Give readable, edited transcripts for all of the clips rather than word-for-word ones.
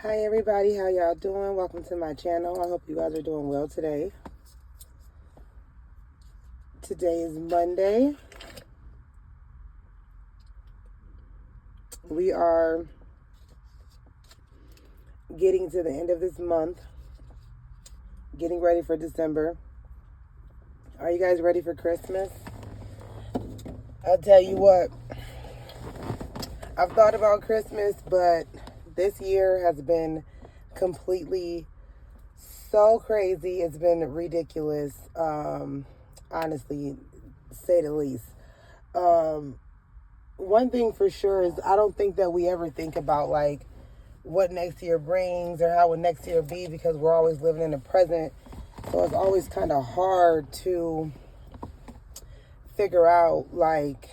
Hi everybody, how y'all doing? Welcome to my channel. I hope you guys are doing well today. Today is Monday. We are getting to the end of this month, getting ready for December. Are you guys ready for Christmas? I'll tell you what, I've thought about Christmas, but this year has been completely so crazy. It's been ridiculous, honestly, say the least. One thing for sure is I don't think that we ever think about like what next year brings or how will next year be, because we're always living in the present. So it's always kind of hard to figure out like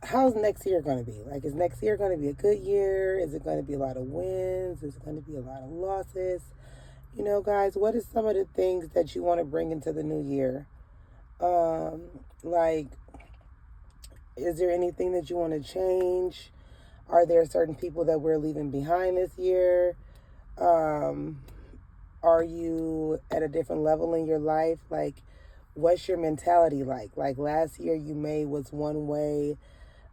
how's next year going to be? Like, is next year going to be a good year? Is it going to be a lot of wins? Is it going to be a lot of losses? You know, guys, what is some of the things that you want to bring into the new year? Like, is there anything that you want to change? Are there certain people that we're leaving behind this year? Are you at a different level in your life? Like, what's your mentality like? Like, last year you may was one way,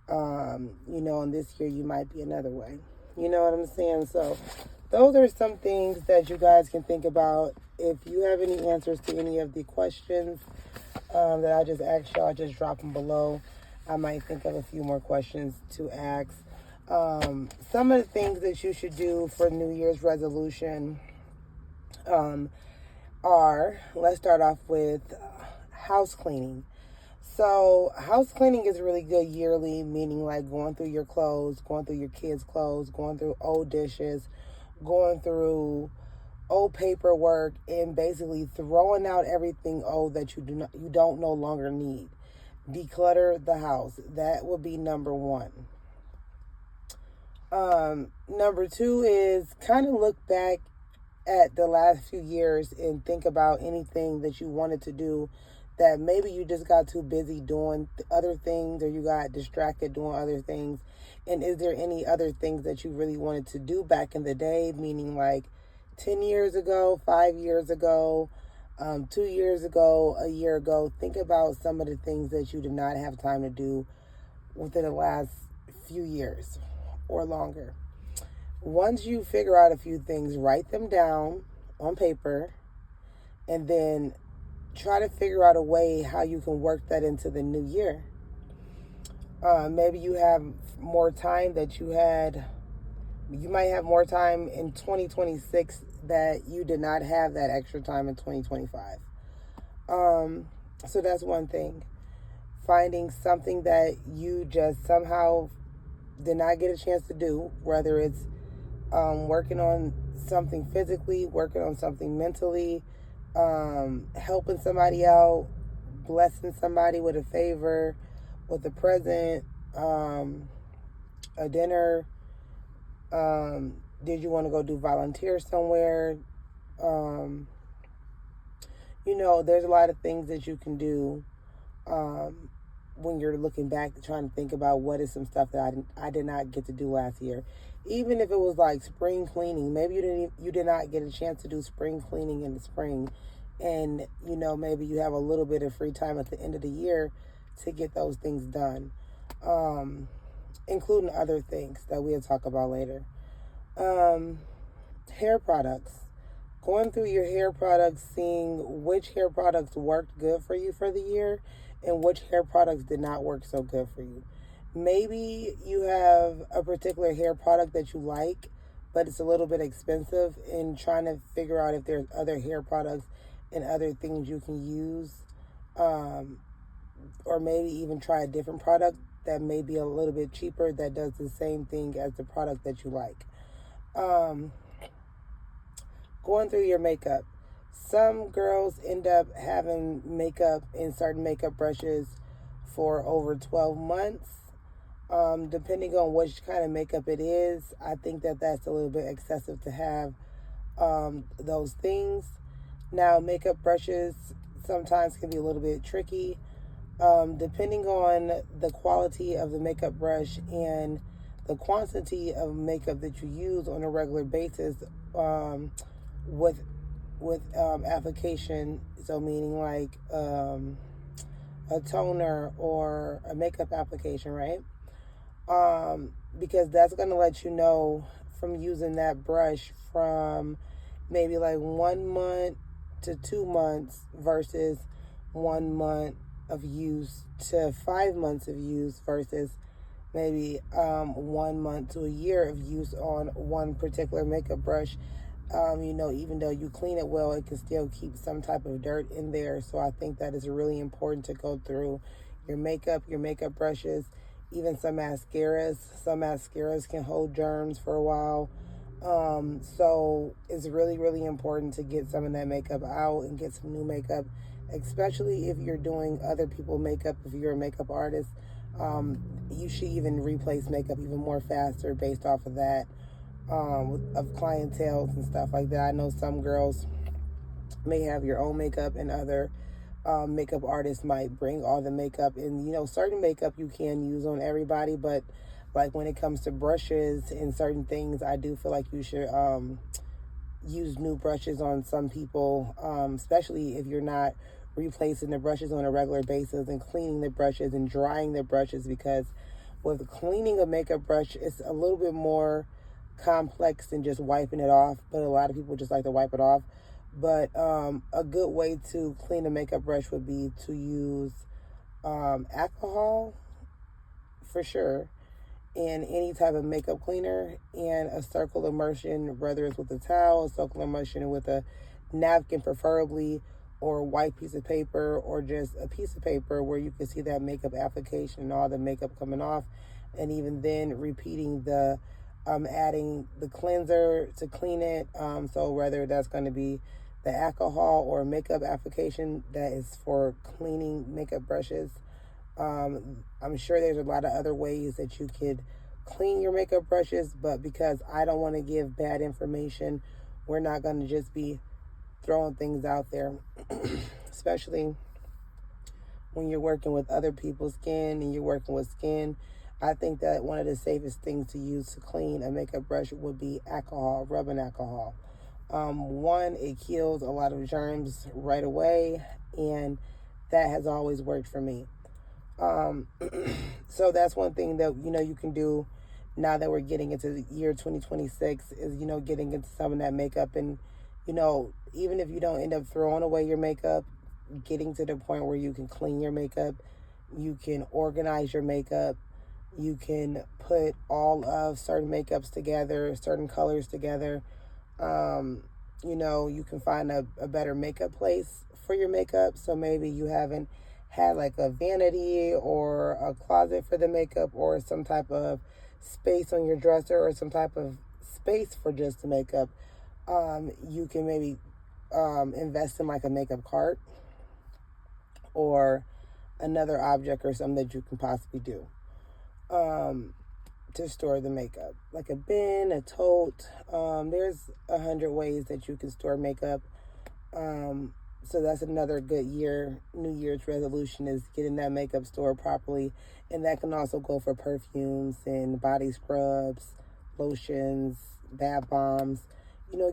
and this year you might be another way. You know what I'm saying? So those are some things that you guys can think about. If you have any answers to any of the questions that I just asked y'all, just drop them below. I might think of a few more questions to ask. Some of the things that you should do for New Year's resolution are, let's start off with house cleaning. So house cleaning is really good yearly, meaning like going through your clothes, going through your kids' clothes, going through old dishes, going through old paperwork, and basically throwing out everything old that you don't no longer need. Declutter the house. That will be number one. Number two is kind of look back at the last few years and think about anything that you wanted to do that maybe you just got too busy doing other things, or you got distracted doing other things. And is there any other things that you really wanted to do back in the day, meaning like 10 years ago, 5 years ago, 2 years ago, a year ago? Think about some of the things that you did not have time to do within the last few years or longer. Once you figure out a few things, write them down on paper, and then try to figure out a way how you can work that into the new year. Maybe you have more time that you might have more time in 2026 that you did not have that extra time in 2025. So that's one thing. Finding something that you just somehow did not get a chance to do, whether it's working on something physically, working on something mentally, helping somebody out, blessing somebody with a favor, with a present, a dinner. Did you want to go do volunteer somewhere? There's a lot of things that you can do when you're looking back, trying to think about what is some stuff that I did not get to do last year. Even if it was like spring cleaning, maybe you did not get a chance to do spring cleaning in the spring, and maybe you have a little bit of free time at the end of the year to get those things done, including other things that we'll talk about later. Hair products. Going through your hair products, seeing which hair products worked good for you for the year and which hair products did not work so good for you. Maybe you have a particular hair product that you like, but it's a little bit expensive, and trying to figure out if there's other hair products and other things you can use, or maybe even try a different product that may be a little bit cheaper that does the same thing as the product that you like. Going through your makeup. Some girls end up having makeup and certain makeup brushes for over 12 months. Depending on which kind of makeup it is, I think that that's a little bit excessive to have those things. Now, makeup brushes sometimes can be a little bit tricky. Depending on the quality of the makeup brush and the quantity of makeup that you use on a regular basis, with application, so meaning like a toner or a makeup application, right? Because that's going to let you know from using that brush from maybe like 1 month to 2 months versus 1 month of use to 5 months of use versus maybe 1 month to a year of use on one particular makeup brush. Even though you clean it well, it can still keep some type of dirt in there. So I think that is really important to go through your makeup brushes, even some mascaras. Some mascaras can hold germs for a while. So it's really, really important to get some of that makeup out and get some new makeup, especially if you're doing other people's makeup. If you're a makeup artist, you should even replace makeup even more faster based off of that, of clientele and stuff like that. I know some girls may have your own makeup and other makeup artists might bring all the makeup. And, certain makeup you can use on everybody, but like when it comes to brushes and certain things, I do feel like you should use new brushes on some people, especially if you're not replacing the brushes on a regular basis and cleaning the brushes and drying the brushes, because with cleaning a makeup brush, it's a little bit more complex than just wiping it off, but a lot of people just like to wipe it off. But a good way to clean a makeup brush would be to use alcohol, for sure, and any type of makeup cleaner, and a circle immersion, whether it's with a towel, a circle immersion with a napkin preferably, or a white piece of paper, or just a piece of paper where you can see that makeup application and all the makeup coming off. And even then repeating the adding the cleanser to clean it. So whether that's going to be the alcohol or makeup application that is for cleaning makeup brushes. I'm sure there's a lot of other ways that you could clean your makeup brushes, but because I don't want to give bad information, we're not going to just be throwing things out there, especially when you're working with other people's skin and you're working with skin. I think that one of the safest things to use to clean a makeup brush would be alcohol, rubbing alcohol. One, it kills a lot of germs right away, and that has always worked for me. So that's one thing that, you can do now that we're getting into the year 2026 is, getting into some of that makeup. And, even if you don't end up throwing away your makeup, getting to the point where you can clean your makeup, you can organize your makeup, you can put all of certain makeups together, certain colors together. You can find a better makeup place for your makeup. So maybe you haven't had like a vanity or a closet for the makeup, or some type of space on your dresser, or some type of space for just the makeup. You can maybe invest in like a makeup cart or another object or something that you can possibly do to store the makeup, like a bin, a tote. There's 100 ways that you can store makeup. So that's another good New Year's resolution, is getting that makeup stored properly. And that can also go for perfumes and body scrubs, lotions, bath bombs,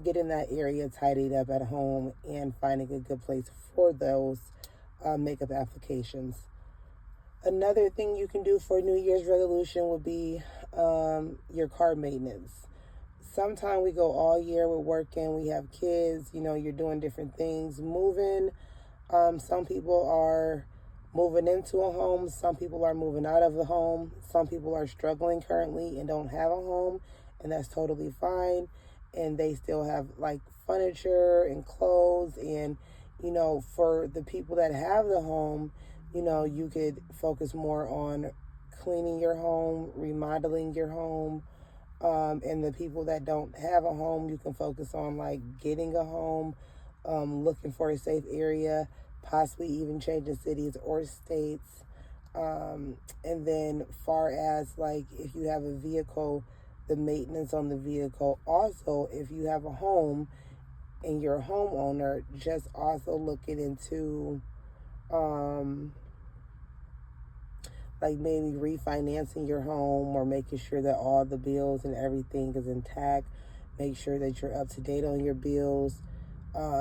getting that area tidied up at home and finding a good place for those makeup applications. Another thing you can do for New Year's resolution would be your car maintenance. Sometimes we go all year, we're working, we have kids, you're doing different things, moving. Some people are moving into a home. Some people are moving out of the home. Some people are struggling currently and don't have a home, and that's totally fine. And they still have like furniture and clothes. And, for the people that have the home, you could focus more on cleaning your home, remodeling your home. And the people that don't have a home, you can focus on like getting a home, looking for a safe area, possibly even changing cities or states. And then far as like if you have a vehicle, the maintenance on the vehicle. Also, if you have a home and you're a homeowner, just also looking into like maybe refinancing your home or making sure that all the bills and everything is intact. Make sure that you're up to date on your bills.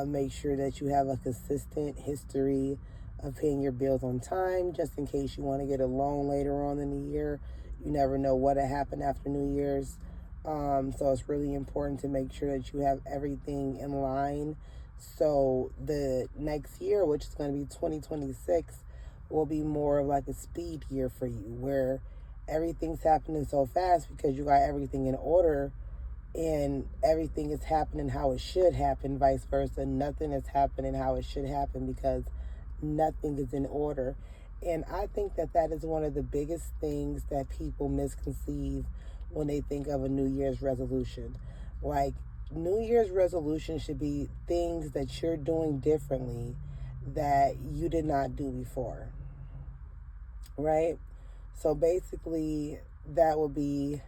Make sure that you have a consistent history of paying your bills on time, just in case you want to get a loan later on in the year. You never know what'll happen after New Year's. So it's really important to make sure that you have everything in line. So the next year, which is going to be 2026, will be more of like a speed year for you, where everything's happening so fast because you got everything in order and everything is happening how it should happen, vice versa. Nothing is happening how it should happen because nothing is in order. And I think that that is one of the biggest things that people misconceive when they think of a New Year's resolution. Like, New Year's resolution should be things that you're doing differently that you did not do before, right? So basically, that would be,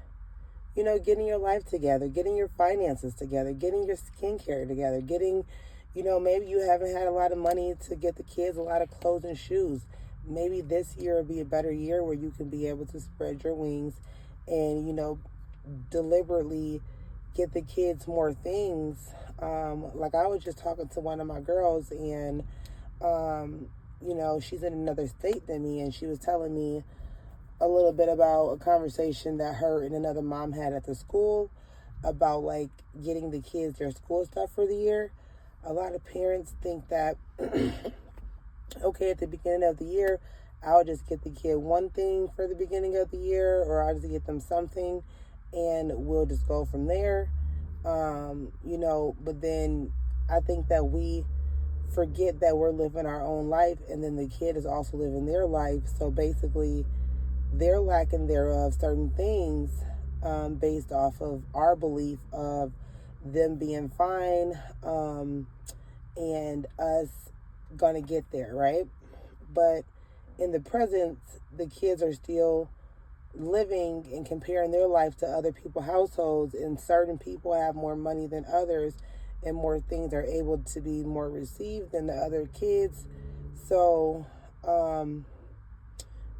getting your life together, getting your finances together, getting your skincare together, getting, maybe you haven't had a lot of money to get the kids a lot of clothes and shoes. Maybe this year will be a better year where you can be able to spread your wings and, deliberately get the kids more things. Like I was just talking to one of my girls and, she's in another state than me, and she was telling me a little bit about a conversation that her and another mom had at the school about like getting the kids their school stuff for the year. A lot of parents think that, okay, at the beginning of the year, I'll just get the kid one thing for the beginning of the year, or I'll just get them something and we'll just go from there. But then I think that we forget that we're living our own life and then the kid is also living their life. So basically, they're lacking thereof certain things based off of our belief of them being fine and us gonna get there, right? But in the present, the kids are still living and comparing their life to other people's households, and certain people have more money than others and more things are able to be more received than the other kids. So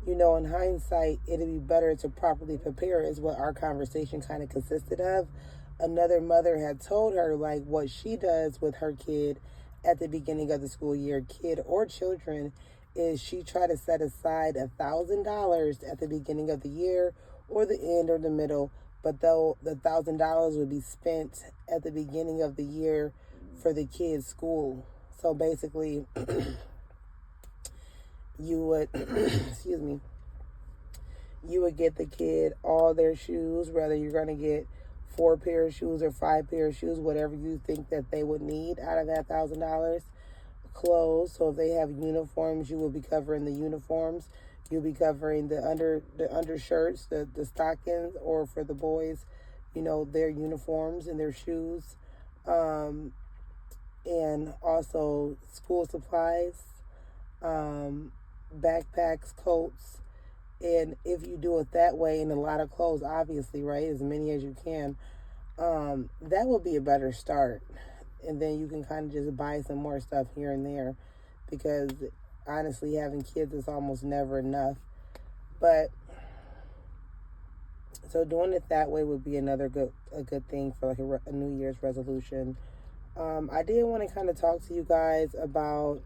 in hindsight, it'd be better to properly prepare, is what our conversation kind of consisted of. Another mother had told her like what she does with her kid at the beginning of the school year, kid or children, is she try to set aside $1,000 at the beginning of the year or the end or the middle, but though the $1,000 would be spent at the beginning of the year for the kids' school. So basically, you would, excuse me, you would get the kid all their shoes, whether you're going to get 4 pair of shoes or 5 pair of shoes, whatever you think that they would need out of that $1,000. Clothes, so if they have uniforms, you will be covering the uniforms. You'll be covering the undershirts, the stockings, or for the boys, their uniforms and their shoes. And also school supplies, backpacks, coats. And if you do it that way, and a lot of clothes, obviously, right, as many as you can, that will be a better start. And then you can kind of just buy some more stuff here and there, because honestly, having kids is almost never enough. But so doing it that way would be a good thing for like a New Year's resolution. I did want to kind of talk to you guys about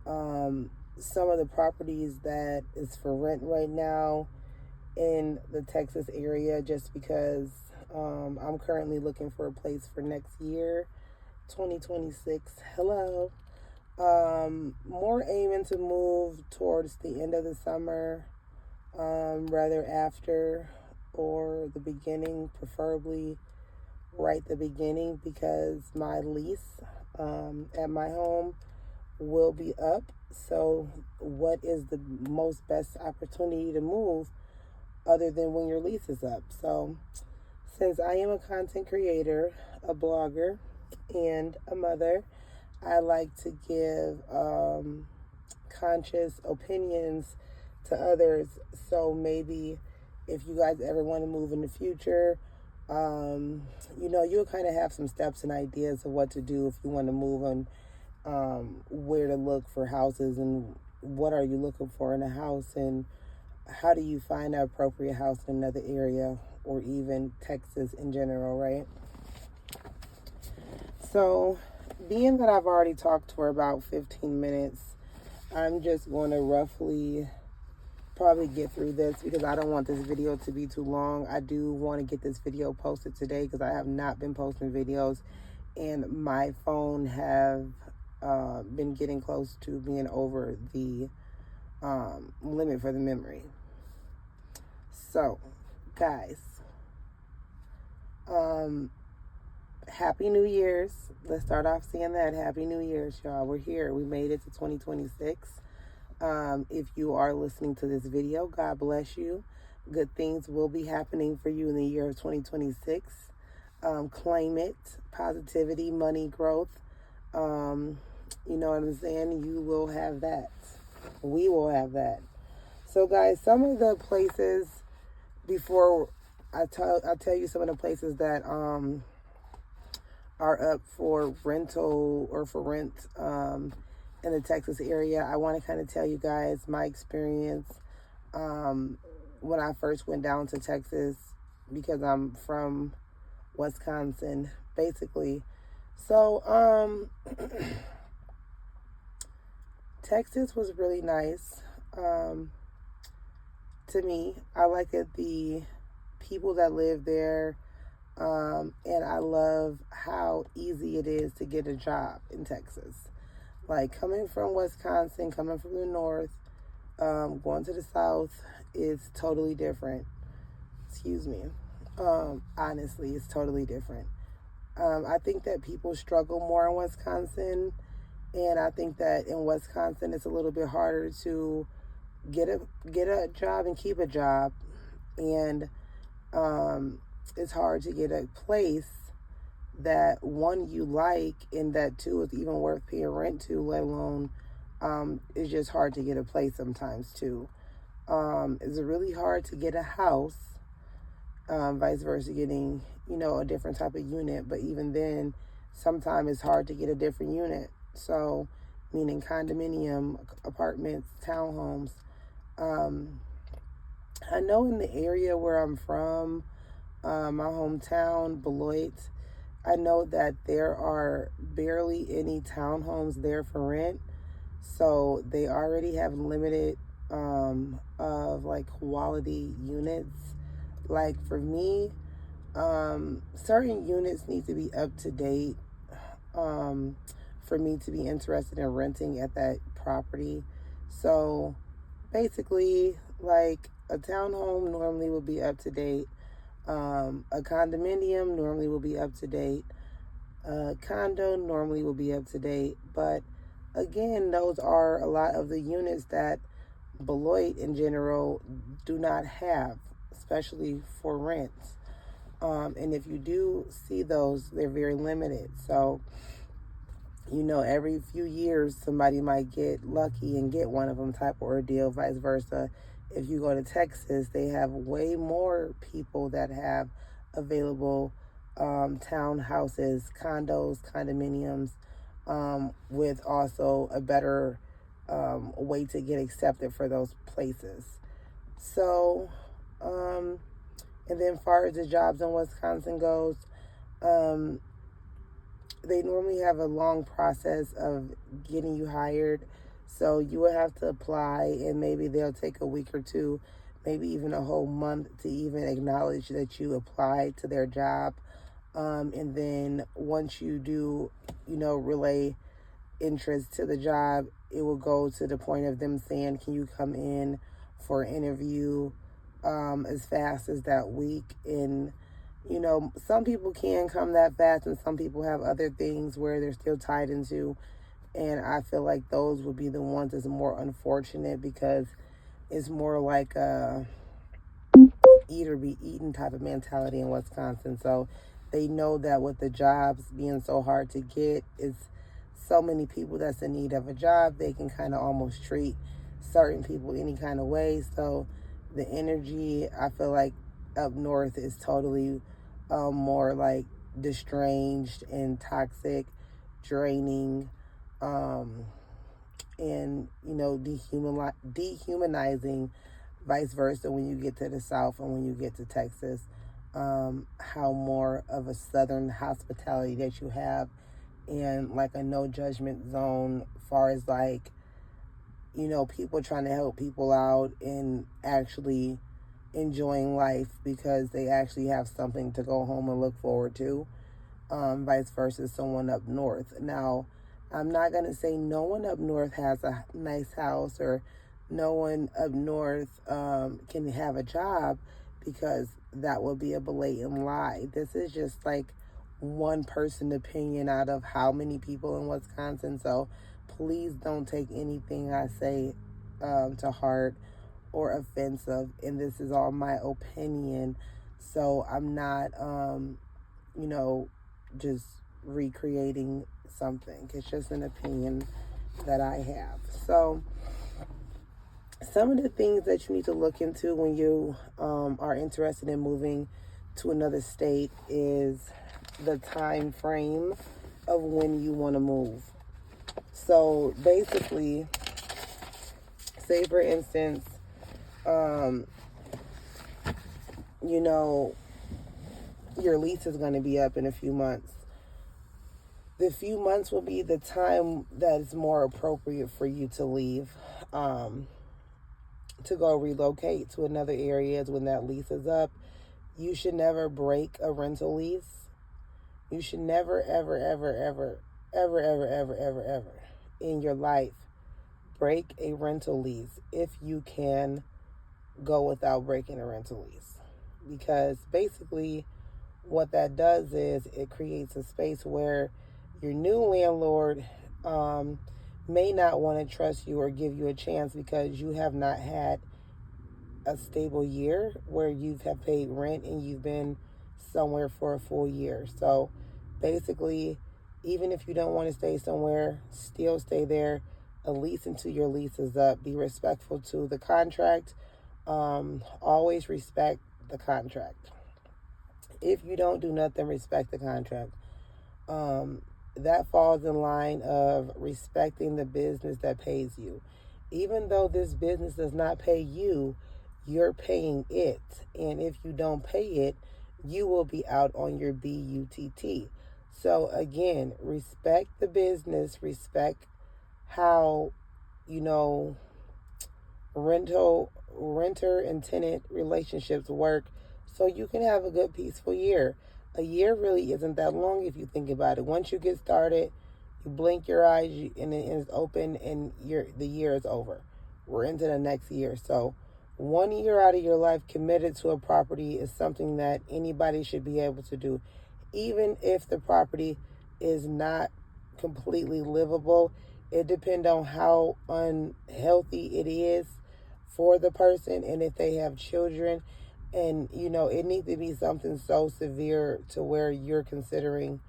some of the properties that is for rent right now in the Texas area, just because I'm currently looking for a place for next year, 2026. Hello. More aiming to move towards the end of the summer, rather after or the beginning, preferably right the beginning, because my lease at my home will be up. So what is the most best opportunity to move other than when your lease is up? So since I am a content creator, a blogger, and a mother, I like to give conscious opinions to others. So maybe if you guys ever want to move in the future, you'll kind of have some steps and ideas of what to do if you want to move, and where to look for houses and what are you looking for in a house, and how do you find an appropriate house in another area or even Texas in general, right? So, being that I've already talked for about 15 minutes, I'm just going to roughly probably get through this because I don't want this video to be too long. I do want to get this video posted today because I have not been posting videos and my phone have been getting close to being over the limit for the memory. So, guys, Happy New Year's. Let's start off saying that. Happy New Year's, y'all. We're here. We made it to 2026. If you are listening to this video, God bless you. Good things will be happening for you in the year of 2026. Claim it. Positivity, money, growth. You know what I'm saying? You will have that. We will have that. So, guys, some of the places, before I tell you some of the places that are up for rental or for rent in the Texas area, I want to kind of tell you guys my experience when I first went down to Texas, because I'm from Wisconsin, basically. So, Texas was really nice to me. I like it, the people that live there, and I love how easy it is to get a job in Texas. Like, coming from Wisconsin, coming from the north, going to the south is totally different. Excuse me. Honestly, it's totally different. I think that people struggle more in Wisconsin, and I think that in Wisconsin it's a little bit harder to get a job and keep a job, and it's hard to get a place that, one, you like, and that, two, is even worth paying rent to, let alone it's just hard to get a place sometimes too. It's really hard to get a house, vice versa, getting, a different type of unit, but even then sometimes it's hard to get a different unit. So, meaning condominium, apartments, townhomes. I know in the area where I'm from, my hometown, Beloit, I know that there are barely any townhomes there for rent. So they already have limited of like quality units. Like for me, certain units need to be up to date for me to be interested in renting at that property. So basically, like, a townhome normally will be up to date. A condominium normally will be up to date. A condo normally will be up to date. But again, those are a lot of the units that Beloit in general do not have, especially for rents. And if you do see those, they're very limited. So, every few years somebody might get lucky and get one of them type of ordeal, vice versa. If you go to Texas, they have way more people that have available townhouses, condos, condominiums, with also a better way to get accepted for those places. So, and then far as the jobs in Wisconsin goes, they normally have a long process of getting you hired. So you would have to apply, and maybe they'll take a week or two, maybe even a whole month to even acknowledge that you applied to their job. And then once you do, relay interest to the job, it will go to the point of them saying, can you come in for an interview as fast as that week? And some people can come that fast, and some people have other things where they're still tied into. And I feel like those would be the ones that's more unfortunate, because it's more like a eat or be eaten type of mentality in Wisconsin. So they know that with the jobs being so hard to get, it's so many people that's in need of a job, they can kind of almost treat certain people any kind of way. So the energy, I feel like up north is totally more like estranged and toxic, draining, and dehumanizing vice versa when you get to the South and when you get to Texas. How more of a Southern hospitality that you have, and like a no judgment zone, far as like, people trying to help people out and actually enjoying life because they actually have something to go home and look forward to. Vice versa, someone up north. Now, I'm not going to say no one up north has a nice house or no one up north can have a job, because that would be a blatant lie. This is just like one person opinion out of how many people in Wisconsin. So please don't take anything I say to heart or offensive. And this is all my opinion. So I'm not, just recreating something. It's just an opinion that I have. So some of the things that you need to look into when you are interested in moving to another state is the time frame of when you want to move. So basically, say for instance, your lease is going to be up in a few months. The few months will be the time that is more appropriate for you to leave, to go relocate to another area when that lease is up. You should never break a rental lease. You should never, ever, ever, ever, ever, ever, ever, ever, ever in your life break a rental lease if you can go without breaking a rental lease. Because basically what that does is it creates a space where your new landlord may not want to trust you or give you a chance because you have not had a stable year where you have paid rent and you've been somewhere for a full year. So basically, even if you don't want to stay somewhere, still stay there at least until your lease is up. Be respectful to the contract. Always respect the contract. If you don't do nothing, respect the contract. That falls in line of respecting the business that pays you. Even though this business does not pay you, you're paying it. And if you don't pay it, you will be out on your BUTT. So again, respect the business, respect how, renter and tenant relationships work, so you can have a good, peaceful year. A year really isn't that long if you think about it. Once you get started, you blink your eyes and it's open and the year is over. We're into the next year. So 1 year out of your life committed to a property is something that anybody should be able to do. Even if the property is not completely livable, it depends on how unhealthy it is for the person and if they have children. And, it needs to be something so severe to where you're considering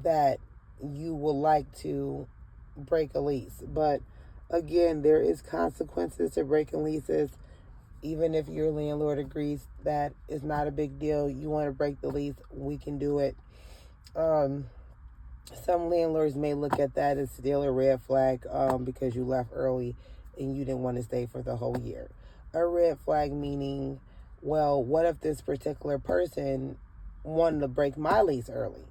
that you would like to break a lease. But again, there is consequences to breaking leases. Even if your landlord agrees that it's not a big deal, you want to break the lease, we can do it. Some landlords may look at that as still a red flag because you left early and you didn't want to stay for the whole year. A red flag meaning, well, what if this particular person wanted to break my lease early?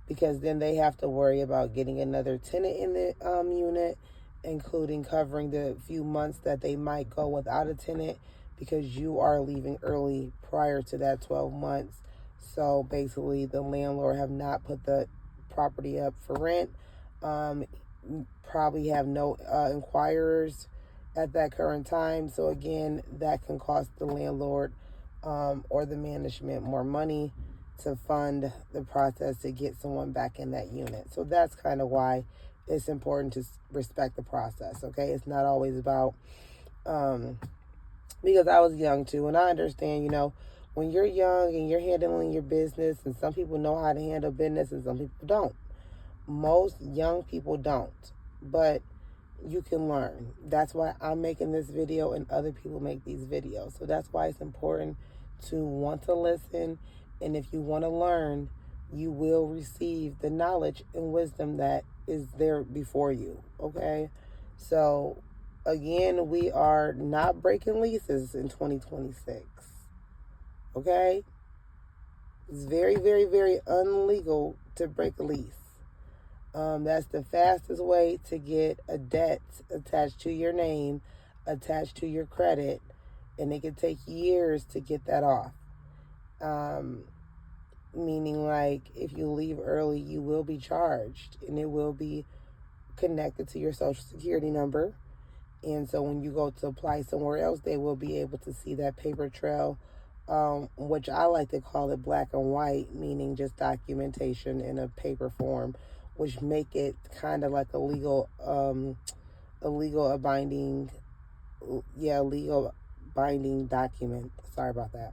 Because then they have to worry about getting another tenant in the unit, including covering the few months that they might go without a tenant because you are leaving early prior to that 12 months. So basically, the landlord have not put the property up for rent. Probably have no inquirers at that current time. So again, that can cost the landlord or the management more money to fund the process to get someone back in that unit. So that's kind of why it's important to respect the process, okay? It's not always about, because I was young too, and I understand, when you're young and you're handling your business, and some people know how to handle business and some people don't. Most young people don't, but you can learn. That's why I'm making this video and other people make these videos. So that's why it's important to want to listen. And if you want to learn, you will receive the knowledge and wisdom that is there before you. Okay. So again, we are not breaking leases in 2026. Okay? It's very, very, very illegal to break a lease. That's the fastest way to get a debt attached to your name, attached to your credit, and it could take years to get that off. Meaning, like, if you leave early, you will be charged, and it will be connected to your social security number. And so when you go to apply somewhere else, they will be able to see that paper trail, which I like to call it black and white, meaning just documentation in a paper form, which make it kind of like a legal binding document. Sorry about that.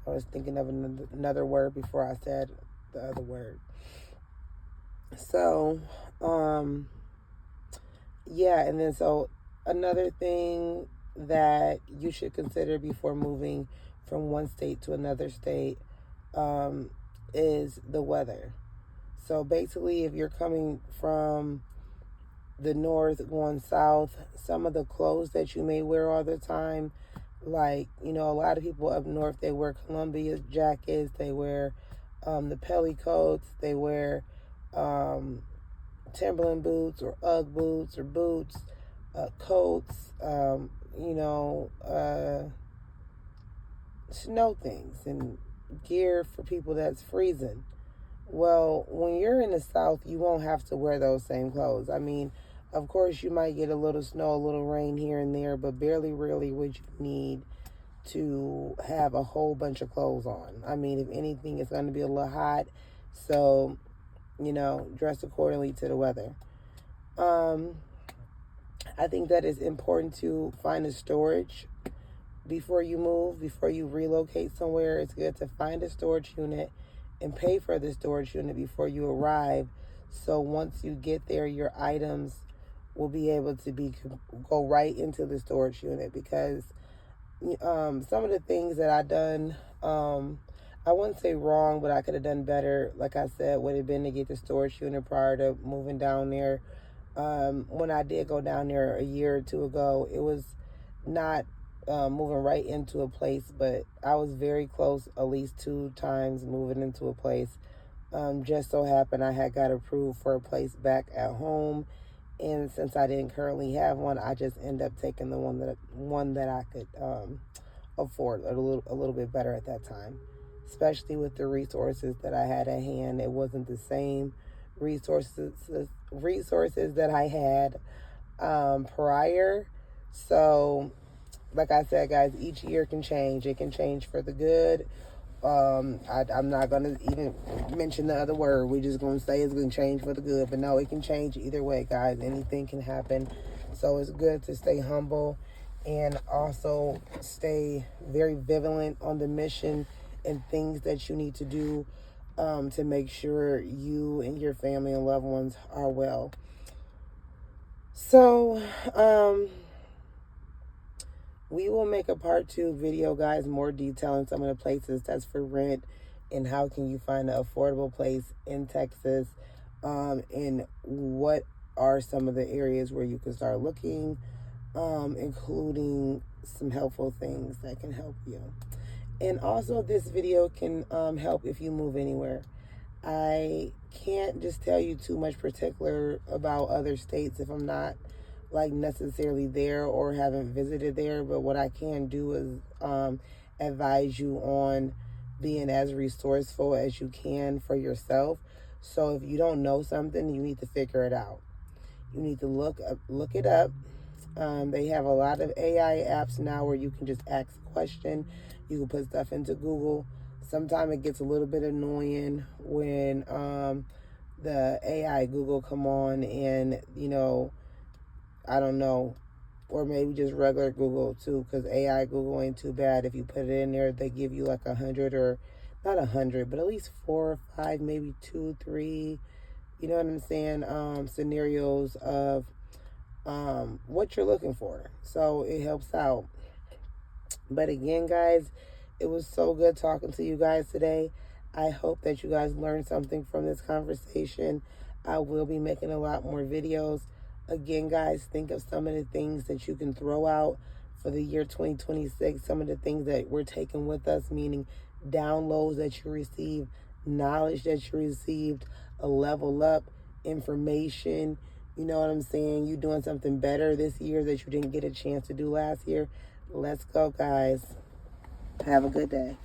I was thinking of another word before I said the other word. So, and then so another thing that you should consider before moving from one state to another state is the weather. So basically, if you're coming from the north going south, some of the clothes that you may wear all the time, like, a lot of people up north, they wear Columbia jackets, they wear the pelly coats, they wear Timberland boots or Ugg boots or boots, coats, snow things and gear for people that's freezing. Well, when you're in the South, you won't have to wear those same clothes. I mean, of course, you might get a little snow, a little rain here and there, but barely really would you need to have a whole bunch of clothes on. I mean, if anything, it's going to be a little hot, so, dress accordingly to the weather. I think that it's important to find a storage before you move, before you relocate somewhere. It's good to find a storage unit and pay for the storage unit before you arrive. So once you get there, your items will be able to go right into the storage unit, because some of the things that I done, I wouldn't say wrong, but I could have done better. Like I said, would have been to get the storage unit prior to moving down there. When I did go down there a year or two ago, it was not moving right into a place, but I was very close at least 2 times moving into a place. Just so happened I had got approved for a place back at home, and since I didn't currently have one, I just ended up taking the one that I could afford a little bit better at that time, especially with the resources that I had at hand. It wasn't the same resources that I had prior. So, like I said, guys, each year can change. It can change for the good. I'm not going to even mention the other word. We're just going to say it's going to change for the good. But no, it can change either way, guys. Anything can happen. So it's good to stay humble and also stay very vigilant on the mission and things that you need to do to make sure you and your family and loved ones are well. So, we will make a part 2 video, guys, more detail on some of the places that's for rent and how can you find an affordable place in Texas, and what are some of the areas where you can start looking, including some helpful things that can help you. And also, this video can help if you move anywhere. I can't just tell you too much particular about other states if I'm not like necessarily there or haven't visited there, but what I can do is advise you on being as resourceful as you can for yourself. So if you don't know something, you need to figure it out. You need to look it up. They have a lot of AI apps now where you can just ask a question. You can put stuff into Google. Sometimes it gets a little bit annoying when the AI Google come on and, I don't know, or maybe just regular Google too, because AI Google ain't too bad. If you put it in there, they give you like 100, or not 100, but at least 4 or 5, maybe 2, 3, you know what I'm saying, scenarios of what you're looking for. So it helps out. But again, guys, it was so good talking to you guys today. I hope that you guys learned something from this conversation. I will be making a lot more videos. Again, guys, think of some of the things that you can throw out for the year 2026, some of the things that we're taking with us, meaning downloads that you received, knowledge that you received, a level up, information. You know what I'm saying? You doing something better this year that you didn't get a chance to do last year. Let's go, guys. Have a good day.